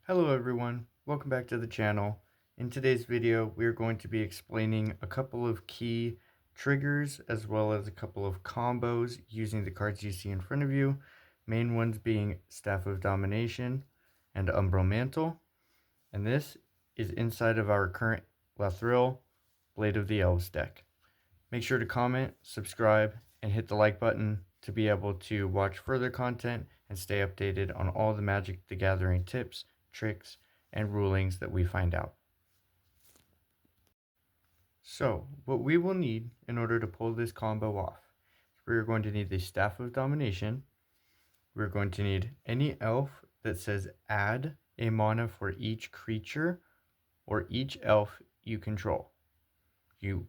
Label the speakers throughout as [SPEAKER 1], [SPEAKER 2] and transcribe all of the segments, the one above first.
[SPEAKER 1] Hello everyone, welcome back to the channel. In today's video, we are going to be explaining a couple of key triggers as well as a couple of combos using the cards you see in front of you. Main ones being Staff of Domination and Umbral Mantle. And this is inside of our current Lathril Blade of the Elves deck. Make sure to comment, subscribe, and hit the like button to be able to watch further content and stay updated on all the Magic the Gathering tips, tricks, and rulings that we find out. So, what we will need in order to pull this combo off, we're going to need the Staff of Domination. We're going to need any elf that says add a mana for each creature or each elf you control. You're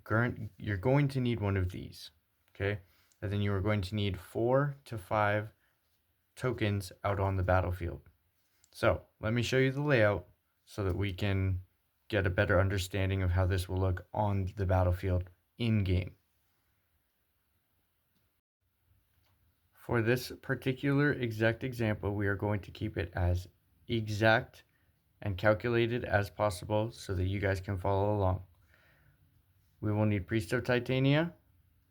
[SPEAKER 1] going to need one of these, okay? And then you are going to need 4 to 5 tokens out on the battlefield. So let me show you the layout so that we can get a better understanding of how this will look on the battlefield in-game. For this particular exact example, we are going to keep it as exact and calculated as possible so that you guys can follow along. We will need Priest of Titania,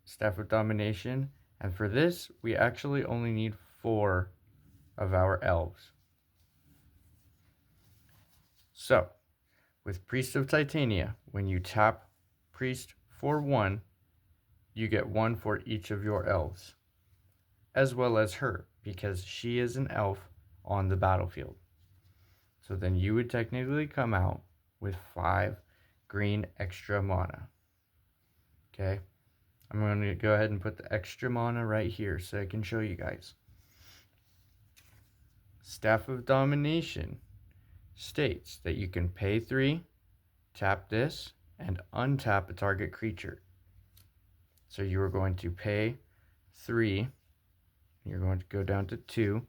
[SPEAKER 1] Staff of Domination, and for this, we actually only need 4 of our elves. So, with Priest of Titania, when you tap Priest for 1, you get 1 for each of your elves, as well as her, because she is an elf on the battlefield. So then you would technically come out with 5 green extra mana. Okay, I'm going to go ahead and put the extra mana right here so I can show you guys. Staff of Domination states that you can pay 3, tap this, and untap a target creature. So you are going to pay 3, you're going to go down to 2,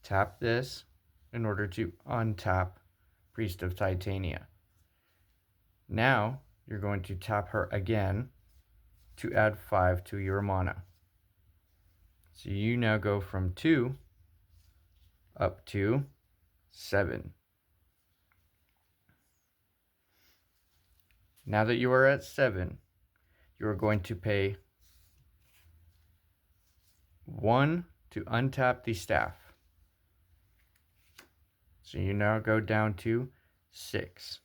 [SPEAKER 1] tap this in order to untap Priest of Titania. Now you're going to tap her again to add 5 to your mana. So you now go from 2 up to 7. Now that you are at 7, you are going to pay 1 to untap the staff. So you now go down to 6.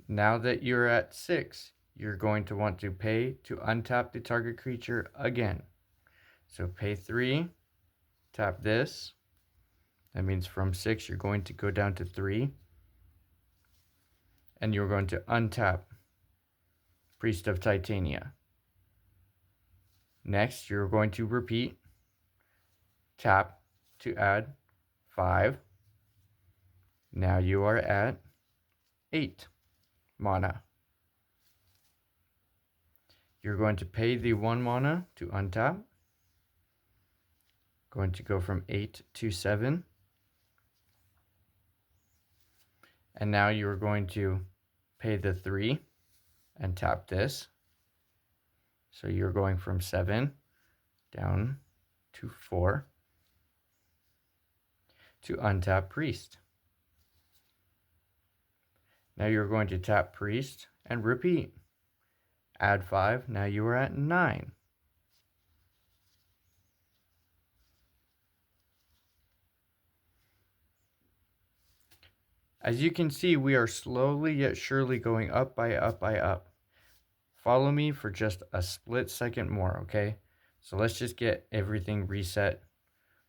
[SPEAKER 1] Now that you're at 6, you're going to want to pay to untap the target creature again. So pay 3, tap this. That means from 6, you're going to go down to 3. And you're going to untap Priest of Titania. Next, you're going to repeat. Tap to add 5. Now you are at 8 mana. You're going to pay the 1 mana to untap. Going to go from 8 to 7. And now you're going to pay the 3 and tap this. So you're going from 7 down to 4 to untap Priest. Now you're going to tap Priest and repeat. Add 5, now you are at 9. As you can see, we are slowly yet surely going up by up. Follow me for just a split second more, okay? So let's just get everything reset.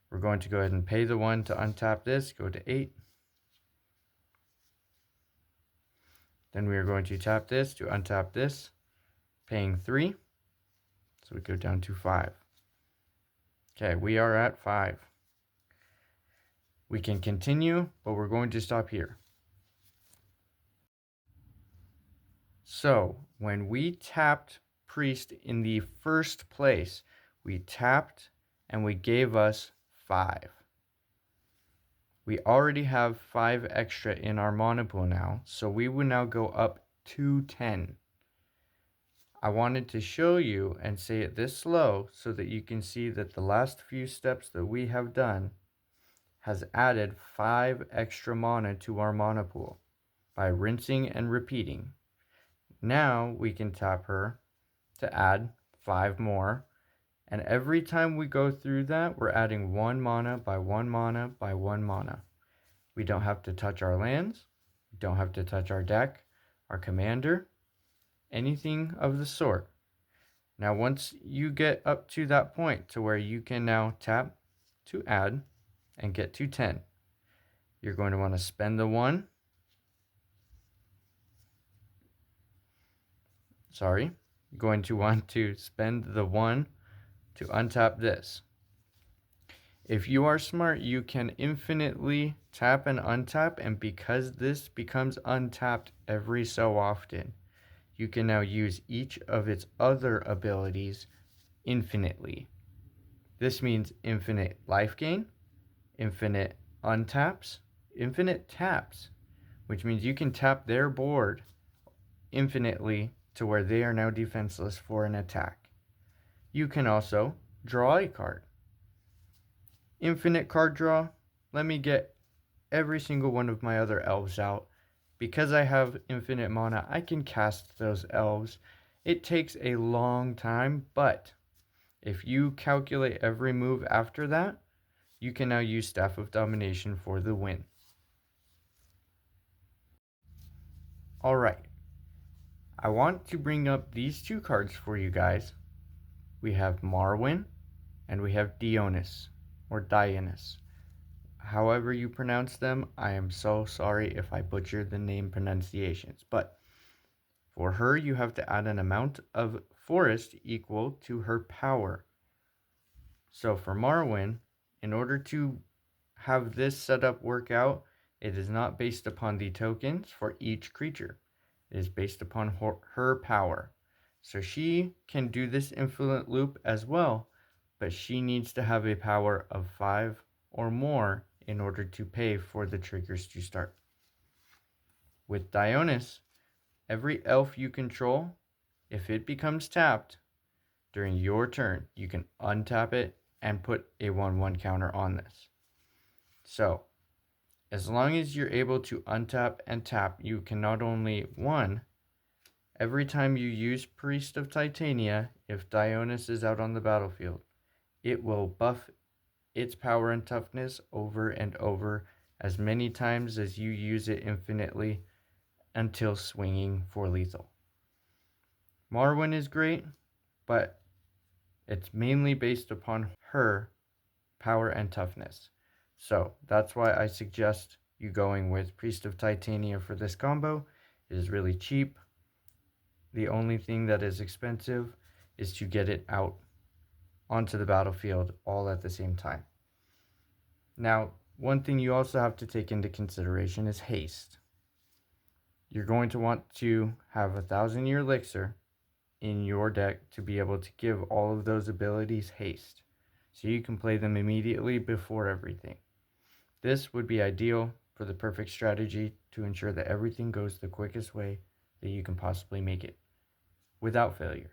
[SPEAKER 1] We're going to go ahead and pay the 1 to untap this, go to 8. Then we are going to tap this to untap this, paying 3. So we go down to 5. Okay, we are at 5. We can continue, but we're going to stop here. So when we tapped Priest in the first place, we tapped and we gave us 5. We already have 5 extra in our mana pool now, so we would now go up to 10. I wanted to show you and say it this slow so that you can see that the last few steps that we have done has added 5 extra mana to our mana pool by rinsing and repeating. Now we can tap her to add 5 more, and every time we go through that, we're adding 1 mana by 1 mana by 1 mana. We don't have to touch our lands, we don't have to touch our deck, our commander, anything of the sort. Now once you get up to that point to where you can now tap to add and get to 10, you're going to want to spend the 1. You're going to want to spend the 1 to untap this. If you are smart, you can infinitely tap and untap, and because this becomes untapped every so often, you can now use each of its other abilities infinitely. This means infinite life gain, infinite untaps, infinite taps, which means you can tap their board infinitely to where they are now defenseless for an attack. You can also draw a card. Infinite card draw. Let me get every single one of my other elves out. Because I have infinite mana, I can cast those elves. It takes a long time, but if you calculate every move after that, you can now use Staff of Domination for the win. Alright, I want to bring up these 2 cards for you guys. We have Marwyn and we have Dionys, or Dionys. However you pronounce them, I am so sorry if I butchered the name pronunciations, but for her you have to add an amount of forest equal to her power. So for Marwyn, in order to have this setup work out, it is not based upon the tokens for each creature. It is based upon her power. So she can do this infinite loop as well, but she needs to have a power of 5 or more in order to pay for the triggers to start. With Dionys, every elf you control, if it becomes tapped during your turn, you can untap it and put a 1/1 counter on this. So, as long as you're able to untap and tap, you can not only, 1, every time you use Priest of Titania, if Dionys is out on the battlefield, it will buff its power and toughness over and over as many times as you use it infinitely until swinging for lethal. Marwyn is great, but it's mainly based upon her power and toughness. So that's why I suggest you going with Priest of Titania for this combo. It is really cheap. The only thing that is expensive is to get it out onto the battlefield all at the same time. Now, one thing you also have to take into consideration is haste. You're going to want to have 1,000-year elixir in your deck to be able to give all of those abilities haste, so you can play them immediately before everything. This would be ideal for the perfect strategy to ensure that everything goes the quickest way that you can possibly make it without failure.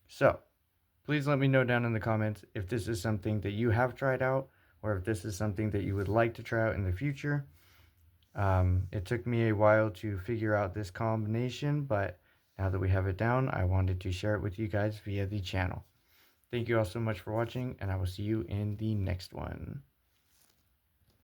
[SPEAKER 1] So, please let me know down in the comments if this is something that you have tried out or if this is something that you would like to try out in the future. It took me a while to figure out this combination, but now that we have it down, I wanted to share it with you guys via the channel. Thank you all so much for watching, and I will see you in the next one.